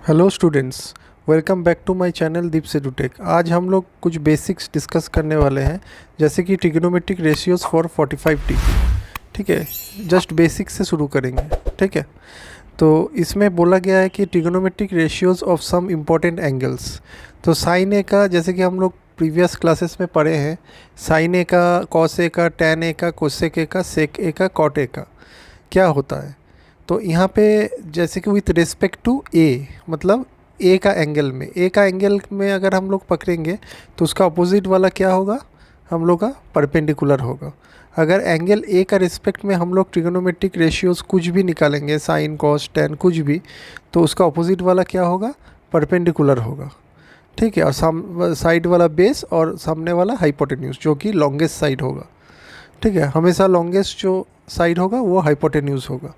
Hello students, welcome back to my channel Deep सेडुटेक। आज हम लोग कुछ बेसिक्स डिस्कस करने वाले हैं, जैसे कि ट्रिग्नोमेट्रिक रेशियोज फॉर 45 डिग्री। ठीक है, जस्ट बेसिक्स से शुरू करेंगे। ठीक है, तो इसमें बोला गया है कि trigonometric ratios of some important angles. तो साइन ए का, जैसे कि हम लोग प्रीवियस क्लासेस में पढ़े हैं, साइन ए का, कॉस ए का, टैन ए का, कोसेक ए का, सेक ए का, कॉट ए का क्या होता है। तो यहाँ पे जैसे कि विथ रिस्पेक्ट टू ए, मतलब ए का एंगल में अगर हम लोग पकड़ेंगे तो उसका अपोजिट वाला क्या होगा, हम लोग का परपेंडिकुलर होगा। अगर एंगल ए का रिस्पेक्ट में हम लोग ट्रिग्नोमेट्रिक रेशियोज कुछ भी निकालेंगे, साइन कॉस टैन कुछ भी, तो उसका अपोजिट वाला क्या होगा, परपेंडिकुलर होगा। ठीक है, और साइड वाला बेस और सामने वाला हाइपोटेन्यूज, जो कि लॉन्गेस्ट साइड होगा। ठीक है, हमेशा लॉन्गेस्ट जो साइड होगा वो हाइपोटेन्यूज होगा।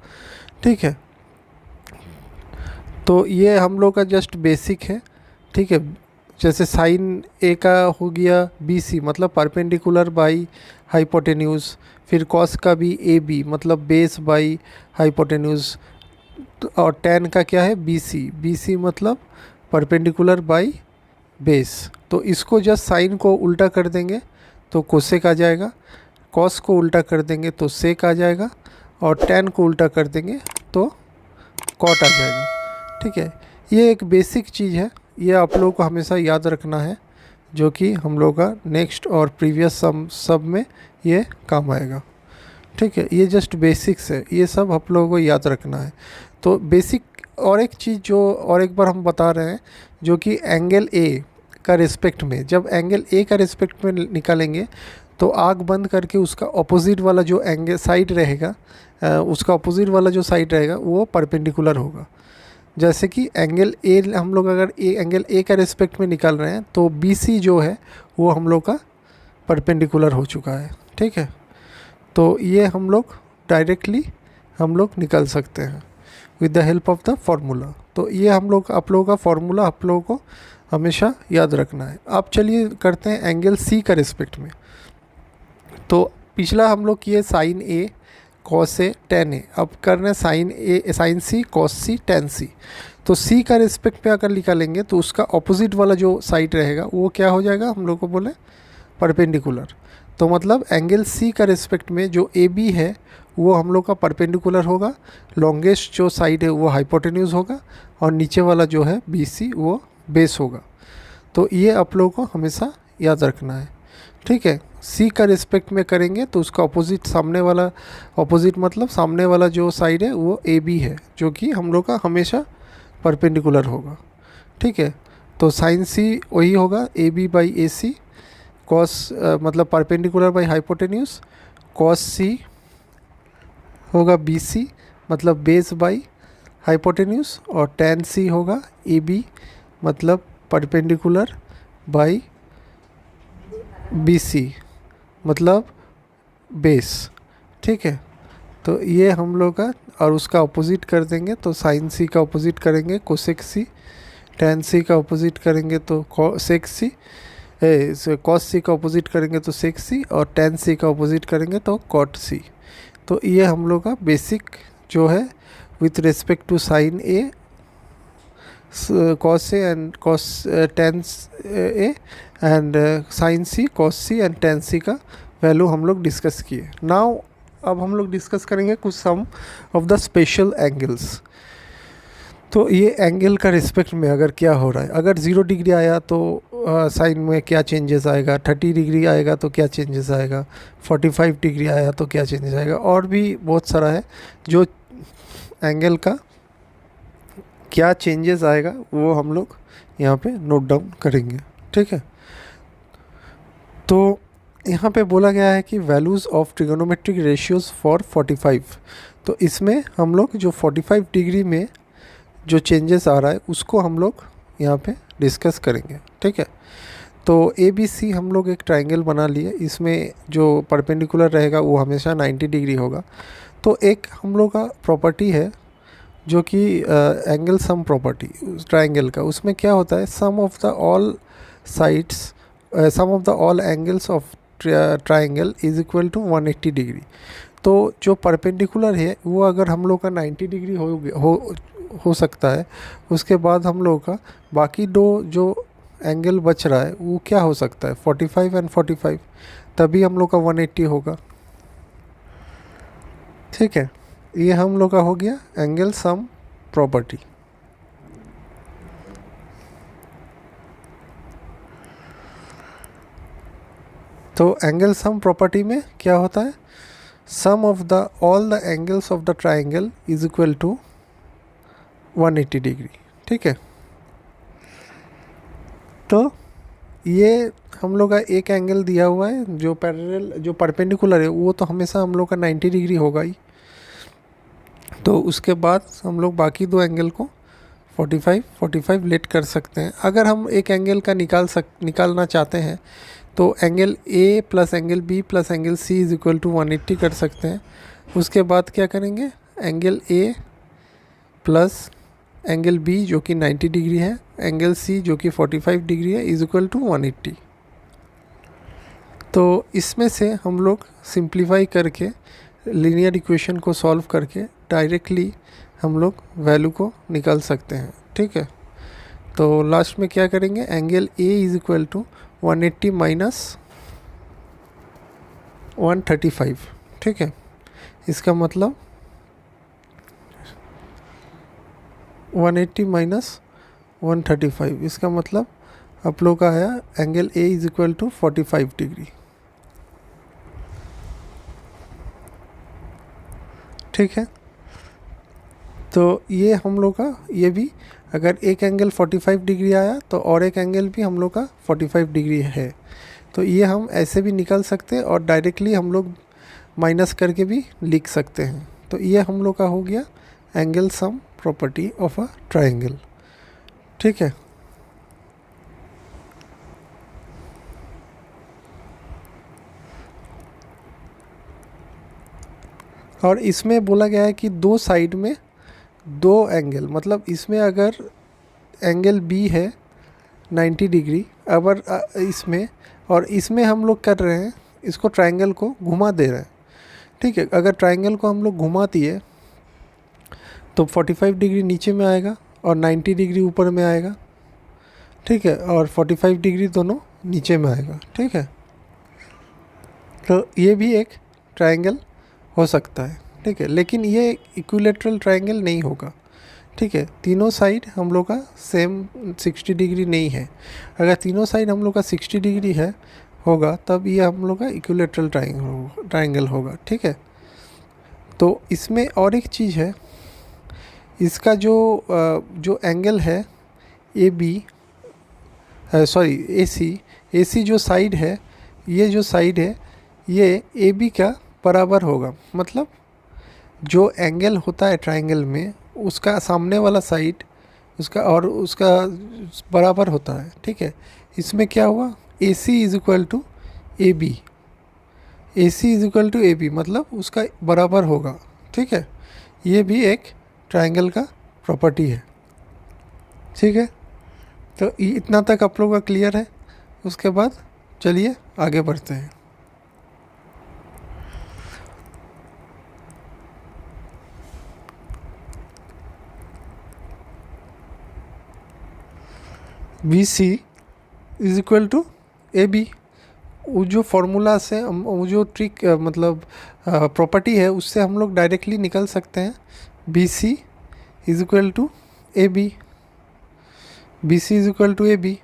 ठीक है, तो ये हम लोग का जस्ट बेसिक है। ठीक है, जैसे साइन ए का हो गया बी सी, मतलब परपेंडिकुलर बाई हाइपोटेन्यूज। फिर कॉस का भी ए बी, मतलब बेस बाई हाइपोटेन्यूज। और टैन का क्या है, बी सी मतलब परपेंडिकुलर बाई बेस। तो इसको जस्ट साइन को उल्टा कर देंगे तो कोसेक आ जाएगा, कॉस को उल्टा कर देंगे तो सेक आ जाएगा, और टैन को उल्टा कर देंगे तो कॉट आ जाएगा। ठीक है, ये एक बेसिक चीज़ है, ये आप लोगों को हमेशा याद रखना है, जो कि हम लोग का नेक्स्ट और प्रीवियस सब में ये काम आएगा। ठीक है, ये जस्ट बेसिक्स है, ये सब आप लोगों को याद रखना है। तो बेसिक और एक चीज़ जो और एक बार हम बता रहे हैं, जो कि एंगल ए का रिस्पेक्ट में, जब एंगल ए का रिस्पेक्ट में निकालेंगे तो आँख बंद करके उसका अपोजिट वाला जो एंगल साइड रहेगा, उसका अपोजिट वाला जो साइड रहेगा वो परपेंडिकुलर होगा। जैसे कि एंगल ए, हम लोग अगर एंगल ए का रिस्पेक्ट में निकाल रहे हैं तो बी सी जो है वो हम लोग का परपेंडिकुलर हो चुका है। ठीक है, तो ये हम लोग डायरेक्टली हम लोग निकाल सकते हैं with the help of the formula. तो ये हम लोग, आप लोगों का फार्मूला आप लोगों को हमेशा याद रखना है। आप चलिए करते हैं एंगल सी का रिस्पेक्ट में। तो पिछला हम लोग किए sign A cos A tan A, अब करना है साइन सी कॉस सी टैन सी। तो सी का रिस्पेक्ट पे अगर निकालेंगे तो उसका ऑपोजिट वाला जो साइड रहेगा वो क्या हो जाएगा, हम लोग को बोले परपेंडिकुलर। तो मतलब एंगल सी का रिस्पेक्ट में जो ए बी है वो हम लोग का परपेंडिकुलर होगा, लॉन्गेस्ट जो साइड है वो हाइपोटेन्यूज होगा, और नीचे वाला जो है बी सी वो बेस होगा। तो ये आप लोगों को हमेशा याद रखना है। ठीक है, सी का रिस्पेक्ट में करेंगे तो उसका अपोजिट, सामने वाला अपोजिट मतलब सामने वाला जो साइड है वो ए बी है, जो कि हम लोग का हमेशा परपेंडिकुलर होगा। ठीक है, तो साइन सी वही होगा A B by A C, cos मतलब perpendicular by hypotenuse, cos C होगा बी सी मतलब बेस बाई हाइपोटेन्यूज, और टैन सी होगा ए बी मतलब परपेंडिकुलर बाई बी सी मतलब बेस। ठीक है, तो ये हम लोग का, और उसका अपोजिट कर देंगे तो साइन सी का अपोजिट करेंगे कोसेक सी, टैन सी का अपोजिट करेंगे तो सेक सी, कॉस सी का अपोजिट करेंगे तो सेक सी, और टैन सी का अपोजिट करेंगे तो कॉट सी। तो ये हम लोग का बेसिक जो है with respect to sine A, cos A and cos tan A and sine C cos C and tan C का वैल्यू हम लोग डिस्कस किए। नाउ अब हम लोग डिस्कस करेंगे कुछ सम ऑफ द स्पेशल एंगल्स। तो ये एंगल का रिस्पेक्ट में अगर क्या हो रहा है, अगर 0 डिग्री आया तो साइन में क्या चेंजेस आएगा, 30 डिग्री आएगा तो क्या चेंजेस आएगा, 45 डिग्री आया तो क्या चेंजेस आएगा, और भी बहुत सारा है जो एंगल का क्या चेंजेस आएगा वो हम लोग यहाँ पे नोट डाउन करेंगे। ठीक है, तो यहाँ पे बोला गया है कि values of trigonometric ratios for 45। तो इसमें हम लोग जो 45 डिग्री में जो चेंजेस आ रहा है उसको हम लोग यहाँ पे डिस्कस करेंगे। ठीक है, तो ए बी सी हम लोग एक ट्राइंगल बना लिए, इसमें जो परपेंडिकुलर रहेगा वो हमेशा 90 डिग्री होगा। तो एक हम लोग का प्रॉपर्टी है जो कि एंगल सम प्रॉपर्टी ट्राइंगल का, उसमें क्या होता है, sum of the all sides, sum of the all angles of triangle is equal to 180 degree. तो जो परपेंडिकुलर है वो अगर हम लोग का 90 डिग्री हो सकता है। उसके बाद हम लोगों का बाकी दो जो एंगल बच रहा है वो क्या हो सकता है, 45 एंड 45, तभी हम लोग का 180 होगा। ठीक है, ये हम लोग का हो गया एंगल सम प्रॉपर्टी। तो एंगल सम प्रॉपर्टी में क्या होता है, sum of the all the angles of the triangle is equal to 180 degree. ठीक है, तो ये हम लोग का एक एंगल दिया हुआ है जो पैरेलल जो परपेंडिकुलर है वो तो हमेशा हम लोग का 90 डिग्री होगा ही। तो उसके बाद हम लोग बाकी दो एंगल को 45 लेट कर सकते हैं। अगर हम एक एंगल का निकालना चाहते हैं तो angle A plus angle B plus angle C is equal to 180 कर सकते हैं। उसके बाद क्या करेंगे, angle A plus angle B जो कि 90 डिग्री है, एंगल सी जो कि 45 डिग्री है, इज इक्वल टू 180। तो इसमें से हम लोग सिंप्लीफाई करके लीनियर इक्वेशन को सॉल्व करके डायरेक्टली हम लोग वैल्यू को निकाल सकते हैं। ठीक है, तो लास्ट में क्या करेंगे, angle A is equal to 180 minus 135। ठीक है, इसका मतलब 180 माइनस 135, इसका मतलब आप लोग का आया angle A is equal to 45 degree. ठीक है, तो ये हम लोग का ये भी अगर एक एंगल 45 डिग्री आया तो और एक एंगल भी हम लोग का 45 डिग्री है, तो ये हम ऐसे भी निकाल सकते हैं और डायरेक्टली हम लोग माइनस करके भी लिख सकते हैं। तो ये हम लोग का हो गया angle sum property of a triangle. ठीक है, और इसमें बोला गया है कि दो साइड में दो एंगल, मतलब इसमें अगर एंगल बी है 90 डिग्री, अगर इसमें और इसमें हम लोग कर रहे हैं इसको ट्रायंगल को घुमा दे रहे हैं। ठीक है, अगर ट्रायंगल को हम लोग घुमा दिए तो 45 डिग्री नीचे में आएगा और 90 डिग्री ऊपर में आएगा। ठीक है, और 45 डिग्री दोनों नीचे में आएगा। ठीक है, तो ये भी एक ट्रायंगल हो सकता है। ठीक है, लेकिन ये इक्विलेटरल ट्रायंगल नहीं होगा। ठीक है, तीनों साइड हम लोग का सेम 60 डिग्री नहीं है। अगर तीनों साइड हम लोग का 60 डिग्री है होगा तब ये हम लोग का इक्विलेटरल ट्रायंगल होगा। ठीक है, तो इसमें और एक चीज़ है, इसका जो एंगल है ए बी सॉरी ए सी जो साइड है, ये जो साइड है ये ए बी का बराबर होगा। मतलब जो एंगल होता है ट्रायंगल में उसका सामने वाला साइड उसका बराबर होता है। ठीक है, इसमें क्या हुआ, A C is equal to A B, A C is equal to A B मतलब उसका बराबर होगा। ठीक है, ये भी एक ट्रायंगल का प्रॉपर्टी है। ठीक है, तो इतना तक आप लोगों का क्लियर है। उसके बाद चलिए आगे बढ़ते हैं। B C is equal to A B, वो जो फॉर्मूला से वो जो ट्रिक मतलब प्रॉपर्टी है उससे हम लोग डायरेक्टली निकल सकते हैं। B C is equal to A B, B C is equal to A B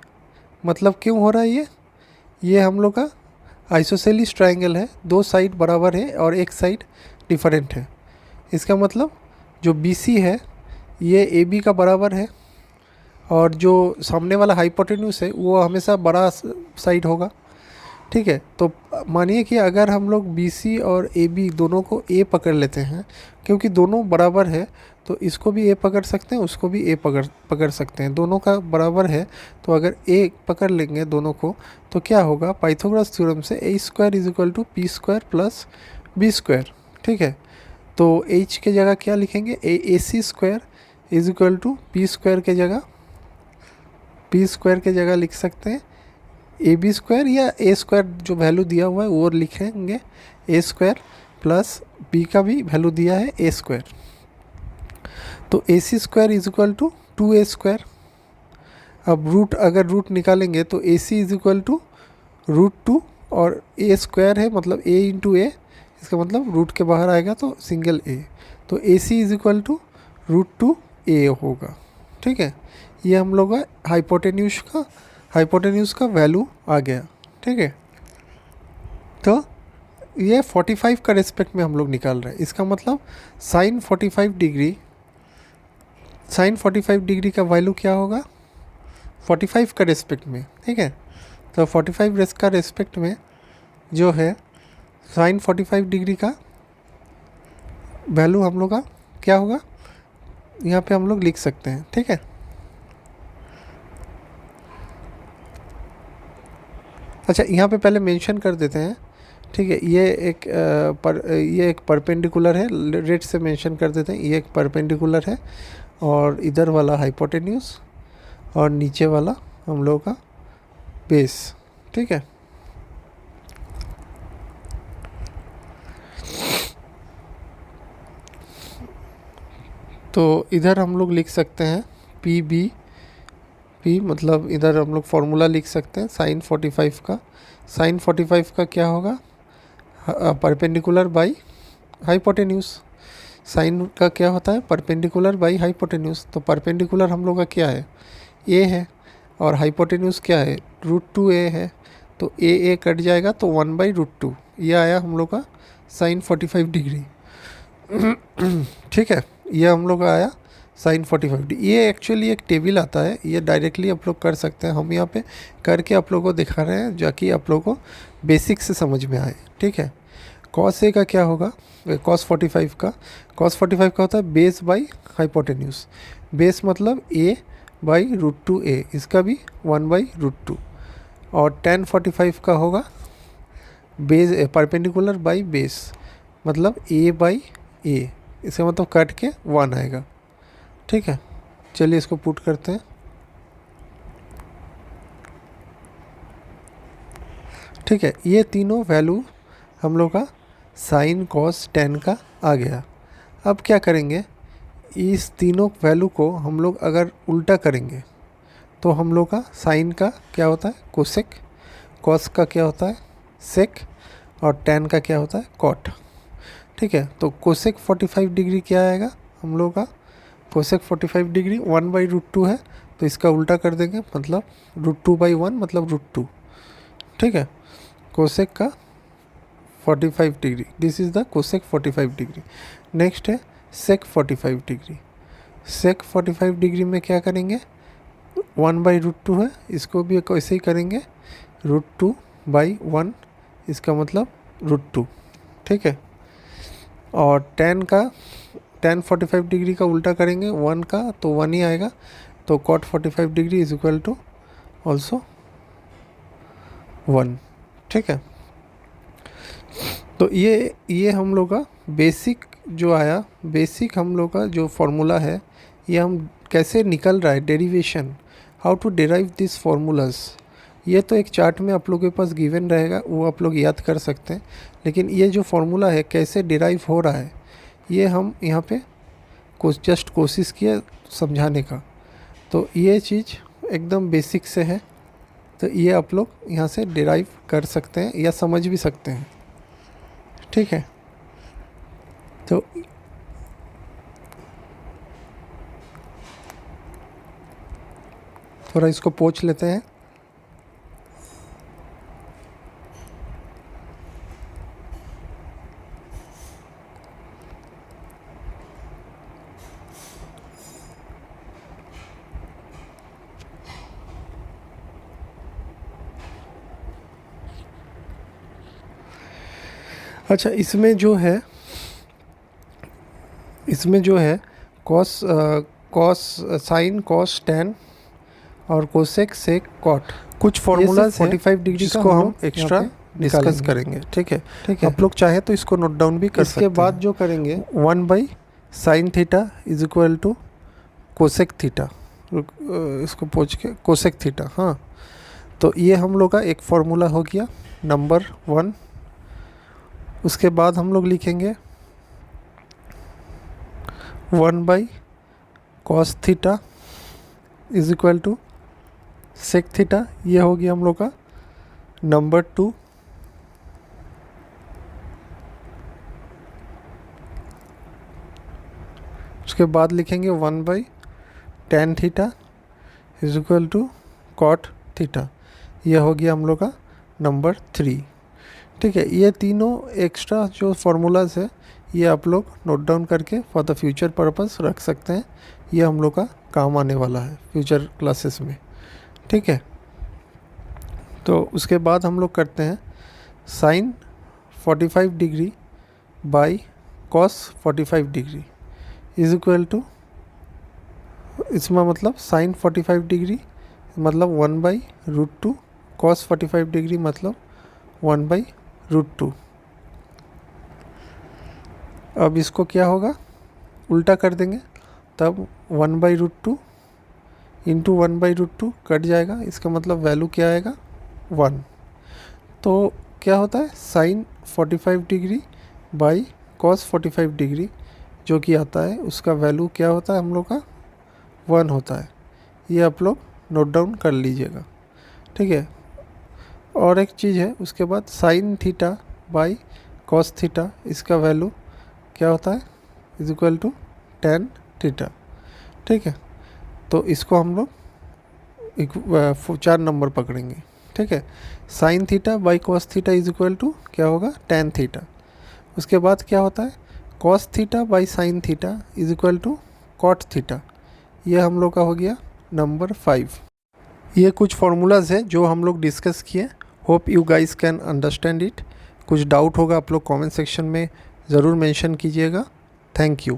मतलब क्यों हो रहा है ये हम लोग का आइसोसेलिस ट्रायंगल है, दो साइड बराबर है और एक साइड डिफरेंट है। इसका मतलब जो बी सी है ये ए बी का बराबर है और जो सामने वाला हाइपोटेन्यूस है वो हमेशा बड़ा साइड होगा। ठीक है, तो मानिए कि अगर हम लोग बी सी और ए बी दोनों को ए पकड़ लेते हैं, क्योंकि दोनों बराबर है तो इसको भी ए पकड़ सकते हैं, उसको भी ए पकड़ सकते हैं, दोनों का बराबर है। तो अगर ए पकड़ लेंगे दोनों को तो क्या होगा, पाइथागोरस थ्योरम से A square is equal to P square plus B square. ठीक है, तो एच के जगह क्या लिखेंगे, A C square is equal to P square के जगह लिख सकते हैं ए बी स्क्वायर, या ए स्क्वायर जो वैल्यू दिया हुआ है वो लिखेंगे ए स्क्वायर प्लस बी का भी वैल्यू दिया है ए स्क्वायर। तो A C square is equal to 2a²। अब रूट, अगर रूट निकालेंगे तो A C is equal to √2 और ए स्क्वायर है मतलब a इंटू ए, इसका मतलब रूट के बाहर आएगा तो सिंगल a, तो A C is equal to √2a होगा। ठीक है, ये हम लोग का हाइपोटेन्यूज का वैल्यू आ गया। ठीक है, तो ये 45 का रेस्पेक्ट में हम लोग निकाल रहे हैं। इसका मतलब साइन 45 डिग्री का वैल्यू क्या होगा 45 का रेस्पेक्ट में। ठीक है, तो 45 का रेस्पेक्ट में जो है साइन 45 डिग्री का वैल्यू हम लोग का क्या होगा, यहाँ पे हम लोग लिख सकते हैं। ठीक है, अच्छा यहाँ पे पहले मेंशन कर देते हैं। ठीक है, ये एक परपेंडिकुलर है, रेड से मेंशन कर देते हैं। ये एक परपेंडिकुलर है और इधर वाला हाइपोटेन्यूज और नीचे वाला हम लोग का बेस। ठीक है, तो इधर हम लोग लिख सकते हैं पी मतलब इधर हम लोग फॉर्मूला लिख सकते हैं साइन 45 का। साइन 45 का क्या होगा, परपेंडिकुलर बाई हाइपोटेन्यूज। साइन का क्या होता है, परपेंडिकुलर बाई हाइपोटेन्यूज। तो परपेंडिकुलर हम लोग का क्या है, ए है, और हाइपोटेन्यूज क्या है, √2a है। तो ए कट जाएगा तो 1/√2, ये आया हम लोग का साइन 45 डिग्री। ठीक है, ये हम लोग का आया साइन 45 डिग्री। ये एक्चुअली एक टेबल आता है, ये डायरेक्टली आप लोग कर सकते हैं। हम यहाँ पे करके आप लोगों को दिखा रहे हैं जो कि आप लोगों को बेसिक से समझ में आए। ठीक है, कॉस ए का क्या होगा, कॉस 45 का होता है बेस बाई हाइपोटेन्यूज। बेस मतलब a/√2a, इसका भी 1/√2। और tan 45 का होगा बेस परपेंडिकुलर बाई बेस, मतलब a/a, इसका मतलब कट के 1 आएगा। ठीक है, चलिए इसको पुट करते हैं। ठीक है, ये तीनों वैल्यू हम लोग का साइन कॉस टेन का आ गया। अब क्या करेंगे, इस तीनों वैल्यू को हम लोग अगर उल्टा करेंगे तो हम लोग का साइन का क्या होता है कोसेक, कॉस का क्या होता है सेक, और टेन का क्या होता है कॉट। ठीक है, तो कोसेक 45 डिग्री क्या आएगा हम लोग का, कोसेक 45 डिग्री 1/√2 है, तो इसका उल्टा कर देंगे मतलब √2/1 मतलब √2। ठीक है, कोसेक का 45 degree, this is the cosec 45 degree. Next है सेक 45 डिग्री। सेक 45 डिग्री में क्या करेंगे, 1/√2 है, इसको भी ऐसे ही करेंगे √2/1, इसका मतलब √2। ठीक है, और tan 45 डिग्री का उल्टा करेंगे 1 का तो 1 ही आएगा, तो cot 45 degree is equal to also 1। ठीक है, तो ये हम लोग का बेसिक जो आया, बेसिक हम लोग का जो फॉर्मूला है, ये हम कैसे निकल रहा है derivation, how to derive this formulas. ये तो एक चार्ट में आप लोगों के पास गिवन रहेगा, वो आप लोग याद कर सकते हैं, लेकिन ये जो फार्मूला है कैसे डिराइव हो रहा है, ये हम यहाँ पे जस्ट कोशिश किए समझाने का। तो ये चीज़ एकदम बेसिक से है, तो ये आप लोग यहाँ से डिराइव कर सकते हैं या समझ भी सकते हैं। ठीक है, तो थोड़ा इसको पोंछ लेते हैं। अच्छा, इसमें जो है कॉस साइन कॉस टेन और कोसेक सेक कॉट, कुछ फॉर्मूलाज 45 डिग्री को हम एक्स्ट्रा डिस्कस करेंगे। ठीक है, आप लोग चाहे तो इसको नोट डाउन भी कर सकते हैं। इसके बाद जो करेंगे 1/sin theta is equal to cosec theta, इसको पूछ के कोसेक थीटा। हाँ, तो ये हम लोग का एक फॉर्मूला हो गया नंबर 1। उसके बाद हम लोग लिखेंगे 1/sin cos theta is equal to sec theta. ये हो गया हम लोग का नंबर 2। उसके बाद लिखेंगे 1/tan theta is equal to cot theta. ये हो गया हम लोग का नंबर 3। ठीक है, ये तीनों एक्स्ट्रा जो फार्मूलाज है ये आप लोग नोट डाउन करके फॉर द फ्यूचर पर्पस रख सकते हैं। ये हम लोग का काम आने वाला है फ्यूचर क्लासेस में। ठीक है, तो उसके बाद हम लोग करते हैं sine 45 degree by cos 45 degree is equal to, इसमें मतलब साइन 45 डिग्री मतलब 1/√2, कॉस 45 डिग्री मतलब 1/√2। अब इसको क्या होगा, उल्टा कर देंगे, तब 1/√2 इंटू 1/√2 कट जाएगा। इसका मतलब वैल्यू क्या आएगा 1। तो क्या होता है sine 45 degree by cos 45 degree जो कि आता है उसका वैल्यू क्या होता है हम लोग का 1 होता है। ये आप लोग नोट डाउन कर लीजिएगा। ठीक है, और एक चीज़ है उसके बाद sine theta by cos theta, इसका वैल्यू क्या होता है is equal to tan theta. ठीक है, तो इसको हम लोग 4 नंबर पकड़ेंगे। ठीक है, sine theta by cos theta is equal to क्या होगा tan थीटा। उसके बाद क्या होता है cos theta by sine theta is equal to cot theta. ये हम लोग का हो गया नंबर 5। ये कुछ फार्मूलाज है जो हम लोग डिस्कस किए। Hope you guys can understand it. कुछ डाउट होगा आप लोग कमेंट सेक्शन में ज़रूर मेंशन कीजिएगा। Thank you.